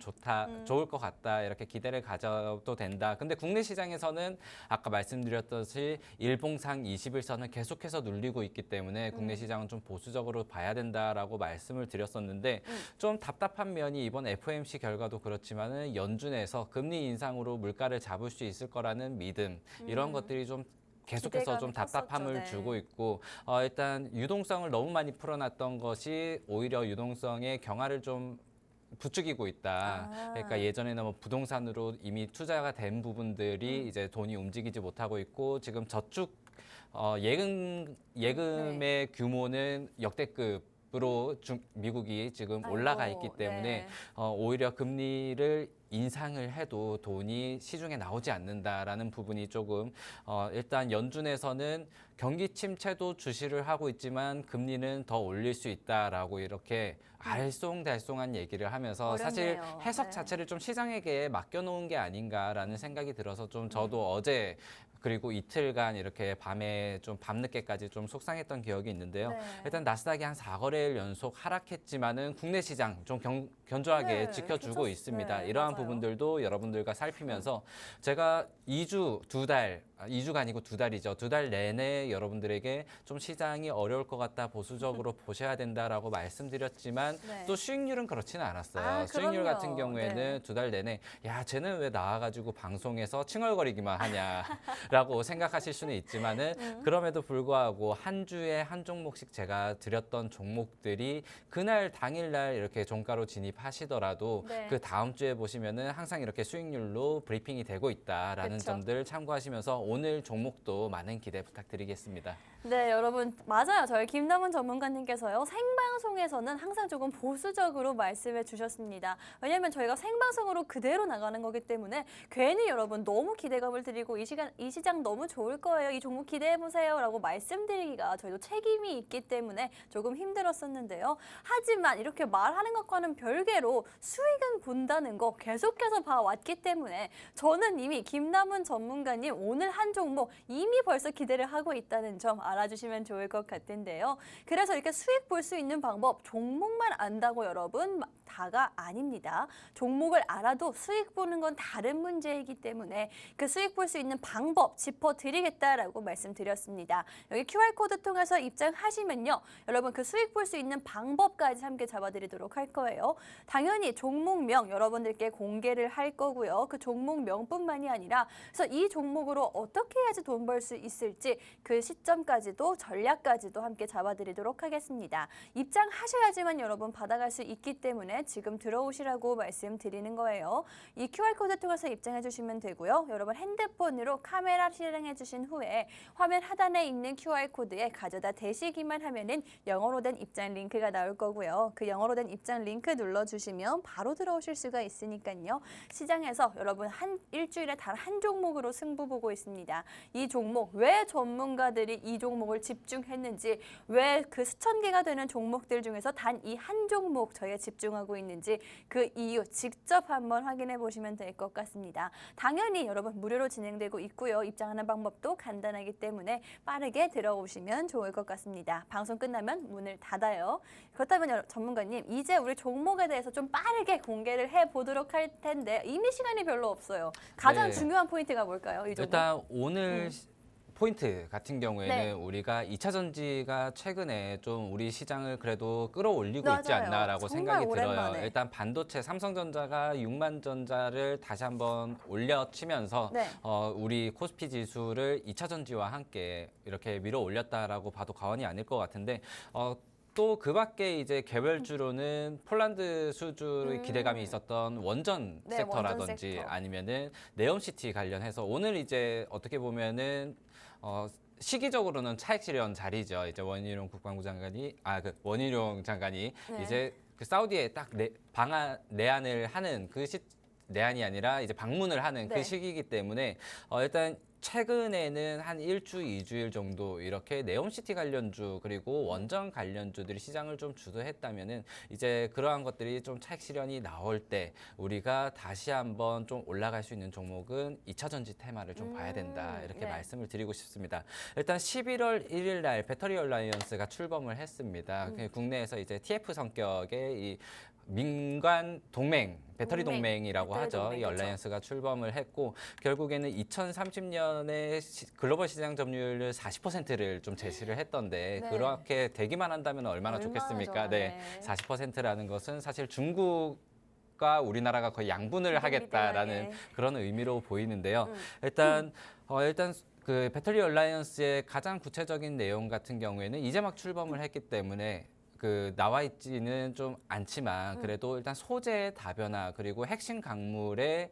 좋을 것 같다. 이렇게 기대를 가져도 된다. 근데 국내 시장에서는 아까 말씀드렸듯이 일봉상 21선을 계속해서 눌리고 있기 때문에 국내 시장은 좀 보수적으로 봐야 된다라고 말씀을 드렸었는데 좀 답답한 면이 이번 FOMC 결과도 그렇지만은 연준에서 금리 인상으로 물가를 잡을 수 있을 거라는 믿음 이런 것들이 좀 계속해서 좀 기대감이 답답함을 컸었죠. 네. 주고 있고 일단 유동성을 너무 많이 풀어놨던 것이 오히려 유동성의 경화를 좀 부추기고 있다. 아. 그러니까 예전에는 뭐 부동산으로 이미 투자가 된 부분들이 이제 돈이 움직이지 못하고 있고 지금 저축 예금의 네. 규모는 역대급으로 미국이 지금 아이고, 올라가 있기 때문에 네. 오히려 금리를 인상을 해도 돈이 시중에 나오지 않는다라는 부분이 조금 일단 연준에서는 경기 침체도 주시를 하고 있지만 금리는 더 올릴 수 있다라고 이렇게 알쏭달쏭한 얘기를 하면서 사실 어렵네요. 해석 네. 자체를 좀 시장에게 맡겨놓은 게 아닌가라는 생각이 들어서 좀 저도 어제 그리고 이틀간 이렇게 밤에 좀 밤늦게까지 좀 속상했던 기억이 있는데요. 네. 일단 나스닥이 한 4거래일 연속 하락했지만은 국내 시장 좀 견조하게 네, 지켜주고 괜찮- 있습니다. 네, 이러한 맞아요. 부분들도 여러분들과 살피면서 제가 2주가 아니고 2달이죠. 2달 내내 여러분들에게 좀 시장이 어려울 것 같다, 보수적으로 보셔야 된다라고 말씀드렸지만 네. 또 수익률은 그렇지는 않았어요. 아, 수익률 그럼요. 같은 경우에는 네. 2달 내내 야, 쟤는 왜 나와가지고 방송에서 칭얼거리기만 하냐라고 생각하실 수는 있지만은 그럼에도 불구하고 한 주에 한 종목씩 제가 드렸던 종목들이 그날 당일날 이렇게 종가로 진입하시더라도 네. 그 다음 주에 보시면은 항상 이렇게 수익률로 브리핑이 되고 있다라는 그쵸. 점들 참고하시면서 오늘 종목도 많은 기대 부탁드리겠습니다. 네, 여러분 맞아요. 저희 김남훈 전문가님께서요. 생방송에서는 항상 조금 보수적으로 말씀해 주셨습니다. 왜냐하면 저희가 생방송으로 그대로 나가는 거기 때문에 괜히 여러분 너무 기대감을 드리고 이 시장 너무 좋을 거예요. 이 종목 기대해 보세요라고 말씀드리기가 저희도 책임이 있기 때문에 조금 힘들었었는데요. 하지만 이렇게 말하는 것과는 별개로 수익은 본다는 거 계속해서 봐왔기 때문에 저는 이미 김남훈 전문가님 오늘 한 종목 이미 벌써 기대를 하고 있다는 점 알아주시면 좋을 것 같은데요. 그래서 이렇게 수익 볼 수 있는 방법 종목만 안다고 여러분 다가 아닙니다. 종목을 알아도 수익 보는 건 다른 문제이기 때문에 그 수익 볼 수 있는 방법 짚어드리겠다라고 말씀드렸습니다. 여기 QR코드 통해서 입장하시면요. 여러분 그 수익 볼 수 있는 방법까지 함께 잡아드리도록 할 거예요. 당연히 종목명 여러분들께 공개를 할 거고요. 그 종목명뿐만이 아니라 그래서 이 종목으로 어떻게 해야지 돈 벌 수 있을지 그 시점까지도 전략까지도 함께 잡아드리도록 하겠습니다. 입장하셔야지만 여러분 받아갈 수 있기 때문에 지금 들어오시라고 말씀드리는 거예요. 이 QR코드 통해서 입장해 주시면 되고요. 여러분 핸드폰으로 카메라 실행해 주신 후에 화면 하단에 있는 QR코드에 가져다 대시기만 하면은 영어로 된 입장 링크가 나올 거고요. 그 영어로 된 입장 링크 눌러주시면 바로 들어오실 수가 있으니까요. 보니까요. 시장에서 여러분 일주일에 단 한 종목으로 승부 보고 있습니다. 이 종목 왜 전문가들이 이 종목을 집중했는지, 왜 그 수천 개가 되는 종목들 중에서 단 이 한 종목 저희가 집중하고 있는지 그 이유 직접 한번 확인해 보시면 될 것 같습니다. 당연히 여러분 무료로 진행되고 있고요. 입장하는 방법도 간단하기 때문에 빠르게 들어오시면 좋을 것 같습니다. 방송 끝나면 문을 닫아요. 그렇다면 전문가님, 이제 우리 종목에 대해서 좀 빠르게 공개를 해보도록 할 텐데 이미 시간이 별로 없어요. 가장 네. 중요한 포인트가 뭘까요? 이 종목? 일단 오늘 포인트 같은 경우에는 네. 우리가 2차 전지가 최근에 좀 우리 시장을 그래도 끌어올리고 있지 맞아요. 않나라고 정말 생각이 들어요. 오랜만에. 일단 반도체 삼성전자가 6만 전자를 다시 한번 올려치면서 네. 우리 코스피 지수를 2차 전지와 함께 이렇게 밀어 올렸다라고 봐도 과언이 아닐 것 같은데 또 그 밖에 이제 개별주로는 폴란드 수주의 기대감이 있었던 원전 네, 섹터라든지 원전 섹터. 아니면은 네옴시티 관련해서 오늘 이제 어떻게 보면은 시기적으로는 차익 실현 자리죠. 이제 원희룡 국방부 장관이 원희룡 장관이 네. 이제 그 사우디에 딱 내한을 하는 내한이 아니라 이제 방문을 하는 네. 그 시기이기 때문에 일단 최근에는 한 1주, 2주일 정도 이렇게 네옴시티 관련주 그리고 원전 관련주들이 시장을 좀 주도했다면은 이제 그러한 것들이 좀 차익 실현이 나올 때 우리가 다시 한번 좀 올라갈 수 있는 종목은 2차 전지 테마를 좀 봐야 된다. 이렇게 네. 말씀을 드리고 싶습니다. 일단 11월 1일 날 배터리 얼라이언스가 출범을 했습니다. 국내에서 이제 TF 성격의 이 민간 동맹, 배터리 동맹이라고 배터리 하죠. 동맹, 이 얼라이언스가 출범을 했고 결국에는 2030년에 글로벌 시장 점유율 40%를 좀 제시를 했던데 네. 그렇게 되기만 한다면 얼마나 좋겠습니까? 네, 40%라는 것은 사실 중국과 우리나라가 거의 양분을 하겠다라는 때문에. 그런 의미로 보이는데요. 일단 그 배터리 얼라이언스의 가장 구체적인 내용 같은 경우에는 이제 막 출범을 했기 때문에 나와 있지는 좀 않지만 그래도 일단 소재 다변화 그리고 핵심 광물의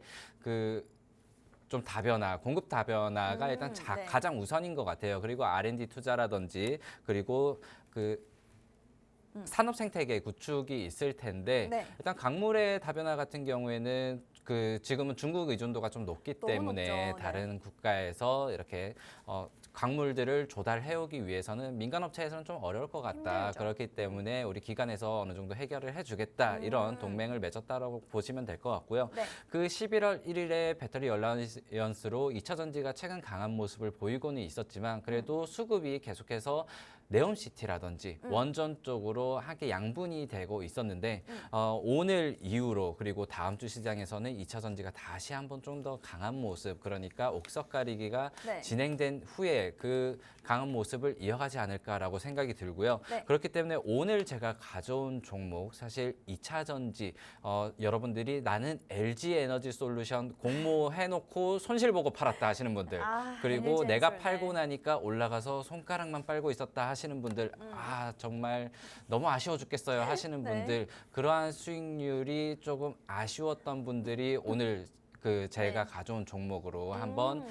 좀 다변화, 공급 다변화가 일단 네. 가장 우선인 것 같아요. 그리고 R&D 투자라든지 그리고 산업 생태계 구축이 있을 텐데 네. 일단 광물의 다변화 같은 경우에는 지금은 중국 의존도가 좀 높기 너무 때문에 높죠. 네. 다른 국가에서 이렇게 광물들을 조달해오기 위해서는 민간업체에서는 좀 어려울 것 같다. 힘들죠. 그렇기 때문에 우리 기관에서 어느 정도 해결을 해주겠다. 이런 동맹을 맺었다라고 보시면 될 것 같고요. 네. 그 11월 1일에 배터리 얼라이언스로 2차 전지가 최근 강한 모습을 보이고는 있었지만 그래도 수급이 계속해서 네옴시티라든지 원전 쪽으로 함께 양분이 되고 있었는데 오늘 이후로 그리고 다음 주 시장에서는 2차 전지가 다시 한번 좀 더 강한 모습 그러니까 옥석 가리기가 네. 진행된 후에 그 강한 모습을 이어가지 않을까라고 생각이 들고요. 네. 그렇기 때문에 오늘 제가 가져온 종목 사실 2차 전지 여러분들이 나는 LG 에너지 솔루션 공모해놓고 손실 보고 팔았다 하시는 분들 그리고 에너지 내가 엔솔, 팔고 네. 나니까 올라가서 손가락만 빨고 있었다 하시는 분들 정말 너무 아쉬워 죽겠어요 하시는 네. 분들 그러한 수익률이 조금 아쉬웠던 분들이 오늘 제가 네. 가져온 종목으로 한번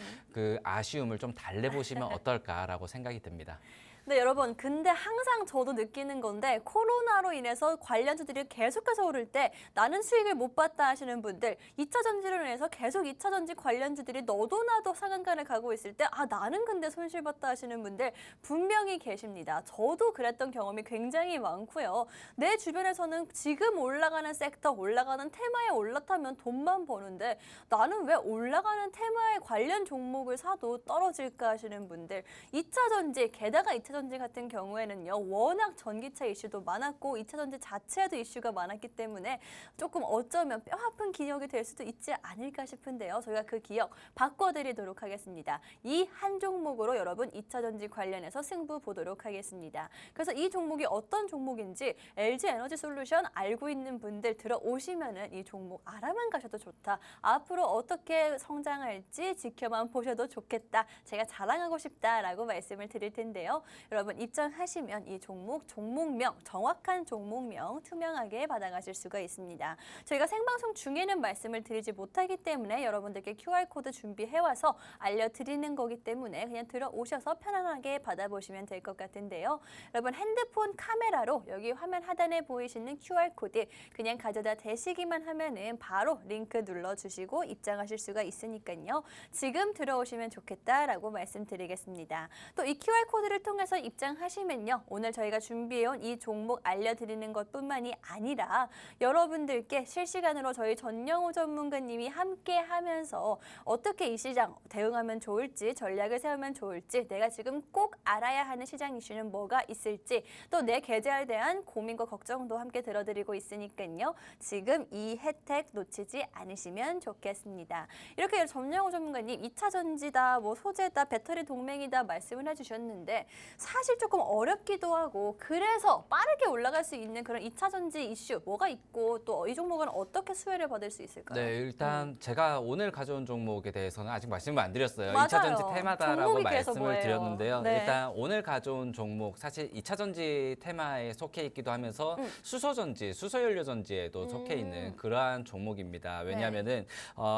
아쉬움을 좀 달래보시면 어떨까라고 생각이 듭니다. 네, 여러분, 근데 항상 저도 느끼는 건데 코로나로 인해서 관련주들이 계속해서 오를 때 나는 수익을 못 봤다 하시는 분들 2차 전지로 인해서 계속 2차 전지 관련주들이 너도 나도 상한가를 가고 있을 때 나는 근데 손실 봤다 하시는 분들 분명히 계십니다. 저도 그랬던 경험이 굉장히 많고요. 내 주변에서는 지금 올라가는 섹터, 올라가는 테마에 올랐다면 돈만 버는데 나는 왜 올라가는 테마에 관련 종목을 사도 떨어질까 하시는 분들 2차 전지, 게다가 2차 전지 같은 경우에는요. 워낙 전기차 이슈도 많았고 2차 전지 자체에도 이슈가 많았기 때문에 조금 어쩌면 뼈아픈 기억이 될 수도 있지 않을까 싶은데요. 저희가 그 기억 바꿔드리도록 하겠습니다. 이 한 종목으로 여러분 2차 전지 관련해서 승부 보도록 하겠습니다. 그래서 이 종목이 어떤 종목인지 LG 에너지 솔루션 알고 있는 분들 들어오시면은 이 종목 알아만 가셔도 좋다. 앞으로 어떻게 성장할지 지켜만 보셔도 좋겠다. 제가 자랑하고 싶다라고 말씀을 드릴 텐데요. 여러분 입장하시면 이 종목명, 정확한 종목명 투명하게 받아가실 수가 있습니다. 저희가 생방송 중에는 말씀을 드리지 못하기 때문에 여러분들께 QR코드 준비해와서 알려드리는 거기 때문에 그냥 들어오셔서 편안하게 받아보시면 될 것 같은데요. 여러분 핸드폰 카메라로 여기 화면 하단에 보이시는 QR코드 그냥 가져다 대시기만 하면은 바로 링크 눌러주시고 입장하실 수가 있으니까요. 지금 들어오시면 좋겠다라고 말씀드리겠습니다. 또 이 QR코드를 통해서 입장하시면요. 오늘 저희가 준비해온 이 종목 알려드리는 것뿐만이 아니라 여러분들께 실시간으로 저희 전영우 전문가님이 함께 하면서 어떻게 이 시장 대응하면 좋을지 전략을 세우면 좋을지 내가 지금 꼭 알아야 하는 시장 이슈는 뭐가 있을지 또 내 계좌에 대한 고민과 걱정도 함께 들어드리고 있으니까요. 지금 이 혜택 놓치지 않으시면 좋겠습니다. 이렇게 전영우 전문가님 2차 전지다, 뭐 소재다, 배터리 동맹이다 말씀을 해주셨는데 사실 조금 어렵기도 하고 그래서 빠르게 올라갈 수 있는 그런 2차 전지 이슈 뭐가 있고 또 이 종목은 어떻게 수혜를 받을 수 있을까요? 네, 일단 제가 오늘 가져온 종목에 대해서는 아직 말씀을 안 드렸어요. 맞아요. 2차 전지 테마다라고 종목이 그래서 말씀을 뭐예요? 드렸는데요. 네. 일단 오늘 가져온 종목 사실 2차 전지 테마에 속해 있기도 하면서 수소전지, 수소연료전지에도 속해 있는 그러한 종목입니다. 왜냐하면은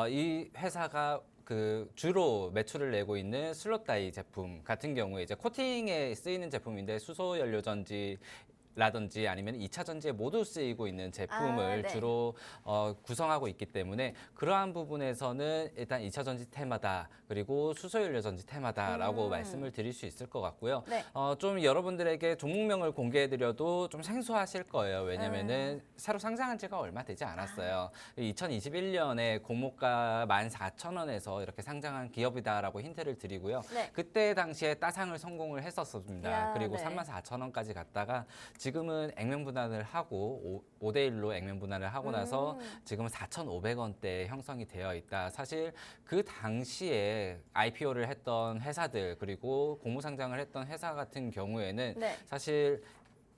이 회사가 주로 매출을 내고 있는 슬롯다이 제품 같은 경우에 이제 코팅에 쓰이는 제품인데 수소연료전지 라든지 아니면 2차 전지에 모두 쓰이고 있는 제품을 네. 주로 구성하고 있기 때문에 그러한 부분에서는 일단 2차 전지 테마다 그리고 수소연료 전지 테마다라고 말씀을 드릴 수 있을 것 같고요. 네. 좀 여러분들에게 종목명을 공개해드려도 좀 생소하실 거예요. 왜냐면은 새로 상장한 지가 얼마 되지 않았어요. 2021년에 공모가 14,000원에서 이렇게 상장한 기업이다라고 힌트를 드리고요. 네. 그때 당시에 따상을 성공을 했었습니다. 야, 그리고 네. 34,000원까지 갔다가 지금은 액면 분할을 하고 5대 1로 액면 분할을 하고 나서 지금은 4,500원대 형성이 되어 있다. 사실 그 당시에 IPO를 했던 회사들 그리고 공모상장을 했던 회사 같은 경우에는 네. 사실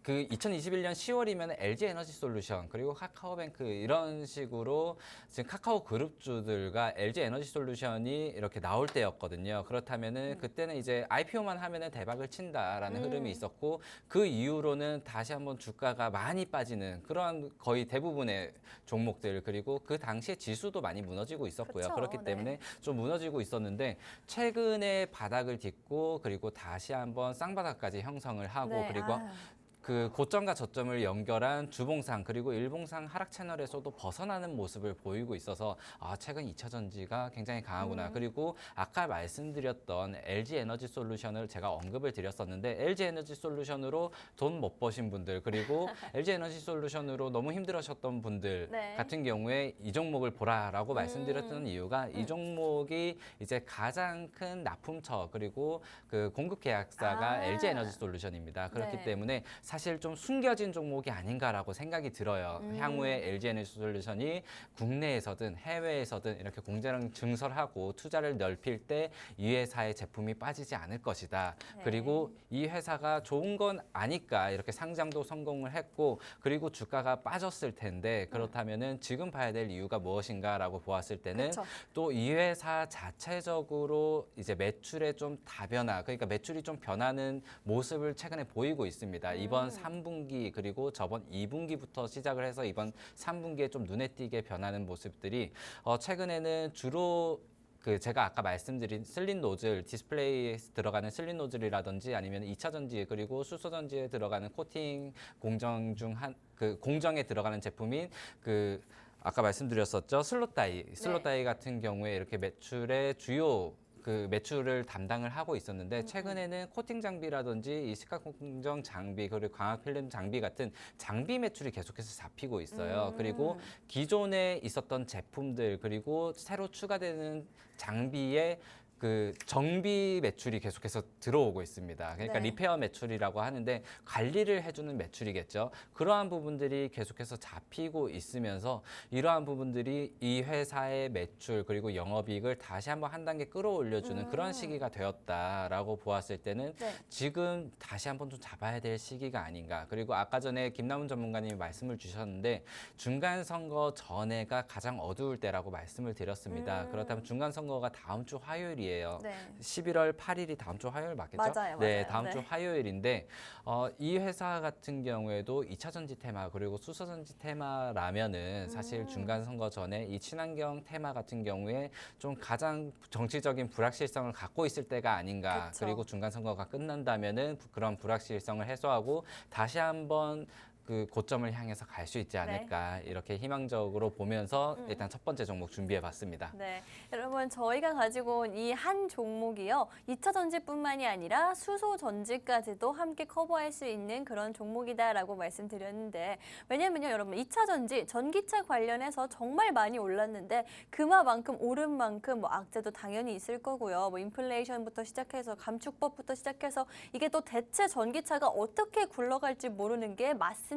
그 2021년 10월이면 LG 에너지 솔루션 그리고 카카오뱅크 이런 식으로 지금 카카오 그룹주들과 LG 에너지 솔루션이 이렇게 나올 때였거든요. 그렇다면은 그때는 이제 IPO만 하면은 대박을 친다라는 흐름이 있었고 그 이후로는 다시 한번 주가가 많이 빠지는 그러한 거의 대부분의 종목들 그리고 그 당시에 지수도 많이 무너지고 있었고요. 그쵸, 그렇기 네. 때문에 좀 무너지고 있었는데 최근에 바닥을 딛고 그리고 다시 한번 쌍바닥까지 형성을 하고 네. 그리고 그 고점과 저점을 연결한 주봉상 그리고 일봉상 하락 채널에서도 벗어나는 모습을 보이고 있어서 최근 2차 전지가 굉장히 강하구나. 그리고 아까 말씀드렸던 LG 에너지 솔루션을 제가 언급을 드렸었는데 LG 에너지 솔루션으로 돈 못 버신 분들 그리고 LG 에너지 솔루션으로 너무 힘들으셨던 분들 네. 같은 경우에 이 종목을 보라라고 말씀드렸던 이유가 이 종목이 이제 가장 큰 납품처 그리고 그 공급 계약사가 LG 에너지 솔루션입니다. 그렇기 네. 때문에 사실 좀 숨겨진 종목이 아닌가라고 생각이 들어요. 향후에 LG 에너지 솔루션이 국내에서든 해외에서든 이렇게 공장 증설하고 투자를 넓힐 때 이 회사의 제품이 빠지지 않을 것이다. 네. 그리고 이 회사가 좋은 건 아니까 이렇게 상장도 성공을 했고 그리고 주가가 빠졌을 텐데 그렇다면은 지금 봐야 될 이유가 무엇인가라고 보았을 때는 그쵸. 또 이 회사 자체적으로 이제 매출의 좀 다변화, 그러니까 매출이 좀 변하는 모습을 최근에 보이고 있습니다. 이번 3분기 그리고 저번 2분기부터 시작을 해서 이번 3분기에 좀 눈에 띄게 변하는 모습들이 최근에는 주로 제가 아까 말씀드린 슬릿 노즐, 디스플레이에 들어가는 슬릿 노즐이라든지 아니면 2차 전지 그리고 수소 전지에 들어가는 코팅 공정 중 공정에 들어가는 제품인 아까 말씀드렸었죠. 슬롯다이 같은 경우에 이렇게 매출의 주요 매출을 담당을 하고 있었는데 최근에는 코팅 장비라든지 이 시각 공정 장비 그리고 광학 필름 장비 같은 장비 매출이 계속해서 잡히고 있어요. 그리고 기존에 있었던 제품들 그리고 새로 추가되는 장비의 정비 매출이 계속해서 들어오고 있습니다. 그러니까 네. 리페어 매출이라고 하는데 관리를 해주는 매출이겠죠. 그러한 부분들이 계속해서 잡히고 있으면서 이러한 부분들이 이 회사의 매출 그리고 영업이익을 다시 한번 한 단계 끌어올려주는 그런 시기가 되었다라고 보았을 때는 네. 지금 다시 한번 좀 잡아야 될 시기가 아닌가. 그리고 아까 전에 김남훈 전문가님이 말씀을 주셨는데 중간 선거 전에가 가장 어두울 때라고 말씀을 드렸습니다. 그렇다면 중간 선거가 다음 주 화요일이에요. 화요일이에요. 네. 11월 8일이 다음 주 화요일 맞겠죠? 맞아요, 네, 맞아요. 다음 네. 주 화요일인데 이 회사 같은 경우에도 2차 전지 테마 그리고 수소 전지 테마라면은 사실 중간 선거 전에 이 친환경 테마 같은 경우에 좀 가장 정치적인 불확실성을 갖고 있을 때가 아닌가. 그쵸. 그리고 중간 선거가 끝난다면은 그런 불확실성을 해소하고 다시 한번 그 고점을 향해서 갈 수 있지 않을까 이렇게 희망적으로 보면서 일단 첫 번째 종목 준비해봤습니다. 네, 여러분 저희가 가지고 온 이 한 종목이요. 2차 전지뿐만이 아니라 수소 전지까지도 함께 커버할 수 있는 그런 종목이다라고 말씀드렸는데 왜냐면요, 여러분 2차 전지 전기차 관련해서 정말 많이 올랐는데 그만큼 오른 만큼 뭐 악재도 당연히 있을 거고요. 뭐 인플레이션부터 시작해서 감축법부터 시작해서 이게 또 대체 전기차가 어떻게 굴러갈지 모르는 게 맞습니다.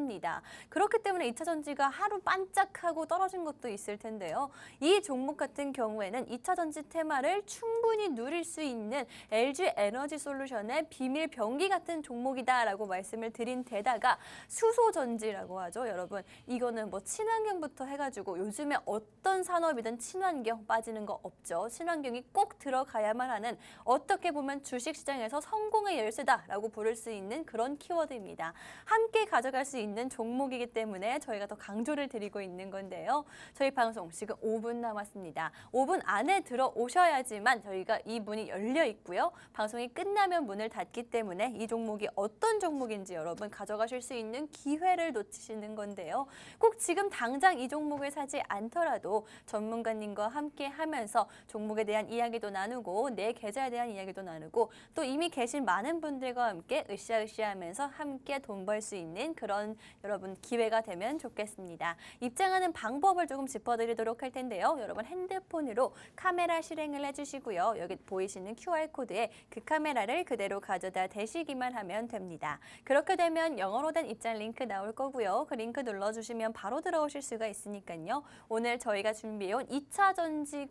그렇기 때문에 2차 전지가 하루 반짝하고 떨어진 것도 있을 텐데요. 이 종목 같은 경우에는 2차 전지 테마를 충분히 누릴 수 있는 LG 에너지 솔루션의 비밀 병기 같은 종목이다라고 말씀을 드린 데다가 수소 전지라고 하죠. 여러분 이거는 뭐 친환경부터 해가지고 요즘에 어떤 산업이든 친환경 빠지는 거 없죠. 친환경이 꼭 들어가야만 하는 어떻게 보면 주식시장에서 성공의 열쇠다라고 부를 수 있는 그런 키워드입니다. 함께 가져갈 수 있는 종목이기 때문에 저희가 더 강조를 드리고 있는 건데요. 저희 방송 지금 5분 남았습니다. 5분 안에 들어오셔야지만 저희가 이 문이 열려 있고요. 방송이 끝나면 문을 닫기 때문에 이 종목이 어떤 종목인지 여러분 가져가실 수 있는 기회를 놓치시는 건데요. 꼭 지금 당장 이 종목을 사지 않더라도 전문가님과 함께 하면서 종목에 대한 이야기도 나누고 내 계좌에 대한 이야기도 나누고 또 이미 계신 많은 분들과 함께 으쌰으쌰하면서 함께 돈 벌 수 있는 그런 여러분 기회가 되면 좋겠습니다. 입장하는 방법을 조금 짚어드리도록 할 텐데요. 여러분 핸드폰으로 카메라 실행을 해주시고요. 여기 보이시는 QR코드에 그 카메라를 그대로 가져다 대시기만 하면 됩니다. 그렇게 되면 영어로 된 입장 링크 나올 거고요. 그 링크 눌러주시면 바로 들어오실 수가 있으니까요. 오늘 저희가 준비해온 2차 전지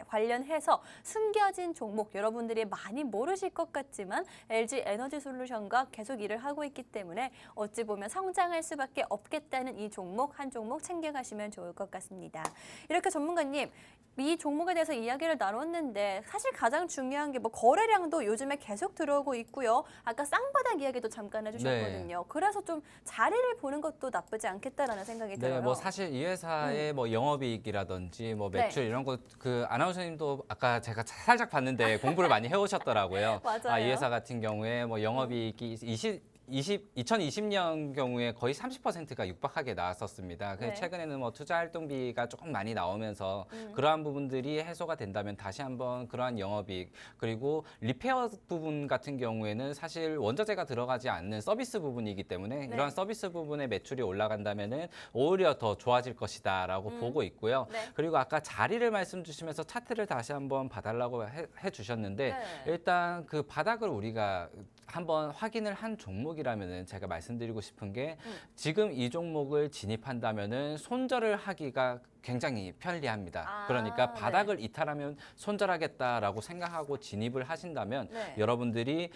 관련해서 숨겨진 종목 여러분들이 많이 모르실 것 같지만 LG 에너지 솔루션과 계속 일을 하고 있기 때문에 어찌 보면 성장할 수밖에 없겠다는 이 종목 한 종목 챙겨가시면 좋을 것 같습니다. 이렇게 전문가님 이 종목에 대해서 이야기를 나눴는데 사실 가장 중요한 게 뭐 거래량도 요즘에 계속 들어오고 있고요. 아까 쌍바닥 이야기도 잠깐 해주셨거든요. 그래서 좀 자리를 보는 것도 나쁘지 않겠다라는 생각이 들어요. 네, 뭐 사실 이 회사의 뭐 영업이익이라든지 뭐 매출 이런 거 그 아나운서님도 아까 제가 살짝 봤는데 공부를 많이 해오셨더라고요. 맞아요. 이 회사 같은 경우에 뭐 영업이익이 2020년 경우에 거의 30%가 육박하게 나왔었습니다. 네. 최근에는 뭐 투자 활동비가 조금 많이 나오면서 그러한 부분들이 해소가 된다면 다시 한번 그러한 영업이익 그리고 리페어 부분 같은 경우에는 사실 원자재가 들어가지 않는 서비스 부분이기 때문에 네. 이러한 서비스 부분의 매출이 올라간다면은 오히려 더 좋아질 것이다라고 보고 있고요. 네. 그리고 아까 자리를 말씀 주시면서 차트를 다시 한번 봐달라고 해 주셨는데 네. 일단 그 바닥을 우리가 한번 확인을 한 종목이라면은 제가 말씀드리고 싶은 게 지금 이 종목을 진입한다면은 손절을 하기가 굉장히 편리합니다. 아, 그러니까 네. 바닥을 이탈하면 손절하겠다라고 생각하고 진입을 하신다면 네. 여러분들이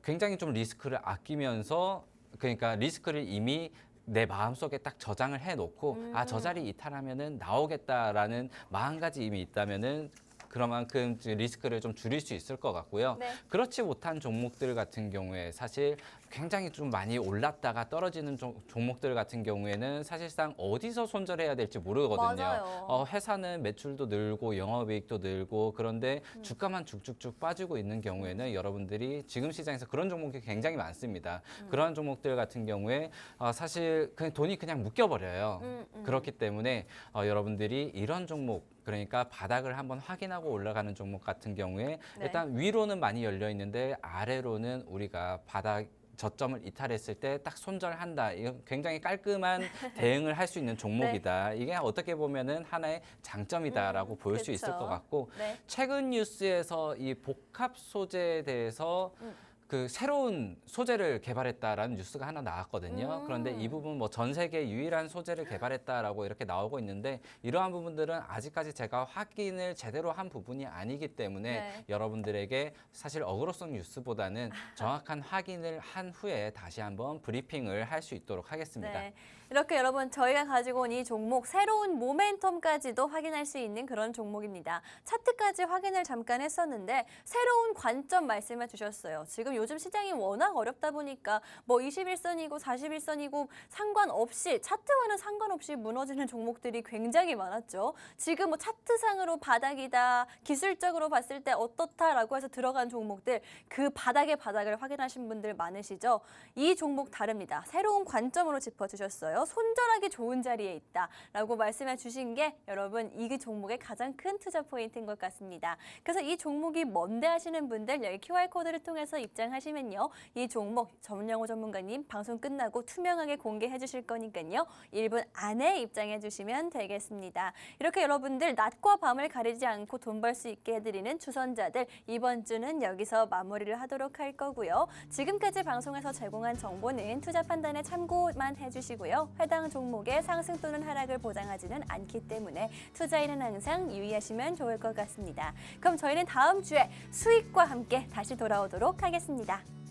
굉장히 좀 리스크를 아끼면서 그러니까 리스크를 이미 내 마음속에 딱 저장을 해놓고 저 자리 이탈하면은 나오겠다라는 마음가짐이 있다면은 그만큼 리스크를 좀 줄일 수 있을 것 같고요. 네. 그렇지 못한 종목들 같은 경우에 사실 굉장히 좀 많이 올랐다가 떨어지는 종목들 같은 경우에는 사실상 어디서 손절해야 될지 모르거든요. 맞아요. 회사는 매출도 늘고 영업이익도 늘고 그런데 주가만 쭉쭉쭉 빠지고 있는 경우에는 여러분들이 지금 시장에서 그런 종목이 굉장히 많습니다. 그런 종목들 같은 경우에 사실 그냥 돈이 그냥 묶여버려요. 그렇기 때문에 여러분들이 이런 종목 그러니까 바닥을 한번 확인하고 올라가는 종목 같은 경우에 네. 일단 위로는 많이 열려 있는데 아래로는 우리가 바닥 저점을 이탈했을 때 딱 손절한다. 이거 굉장히 깔끔한 대응을 할 수 있는 종목이다. 이게 어떻게 보면은 하나의 장점이다라고 볼 수 있을 그쵸. 것 같고 네. 최근 뉴스에서 이 복합 소재에 대해서 그 새로운 소재를 개발했다라는 뉴스가 하나 나왔거든요. 그런데 이 부분 뭐 전 세계 유일한 소재를 개발했다라고 이렇게 나오고 있는데 이러한 부분들은 아직까지 제가 확인을 제대로 한 부분이 아니기 때문에 네. 여러분들에게 사실 어그로성 뉴스보다는 정확한 확인을 한 후에 다시 한번 브리핑을 할 수 있도록 하겠습니다. 네. 이렇게 여러분 저희가 가지고 온 이 종목 새로운 모멘텀까지도 확인할 수 있는 그런 종목입니다. 차트까지 확인을 잠깐 했었는데 새로운 관점 말씀해 주셨어요. 지금 요즘 시장이 워낙 어렵다 보니까 뭐 21선이고 41선이고 상관없이 차트와는 상관없이 무너지는 종목들이 굉장히 많았죠. 지금 뭐 차트상으로 바닥이다, 기술적으로 봤을 때 어떻다라고 해서 들어간 종목들 그 바닥의 바닥을 확인하신 분들 많으시죠? 이 종목 다릅니다. 새로운 관점으로 짚어주셨어요. 손절하기 좋은 자리에 있다라고 말씀해 주신 게 여러분 이 종목의 가장 큰 투자 포인트인 것 같습니다. 그래서 이 종목이 뭔데 하시는 분들 여기 QR코드를 통해서 입장하시면요. 이 종목 전영호 전문가님 방송 끝나고 투명하게 공개해 주실 거니까요. 1분 안에 입장해 주시면 되겠습니다. 이렇게 여러분들 낮과 밤을 가리지 않고 돈 벌 수 있게 해드리는 주선자들 이번 주는 여기서 마무리를 하도록 할 거고요. 지금까지 방송에서 제공한 정보는 투자 판단에 참고만 해주시고요. 해당 종목의 상승 또는 하락을 보장하지는 않기 때문에 투자에는 항상 유의하시면 좋을 것 같습니다. 그럼 저희는 다음 주에 수익과 함께 다시 돌아오도록 하겠습니다.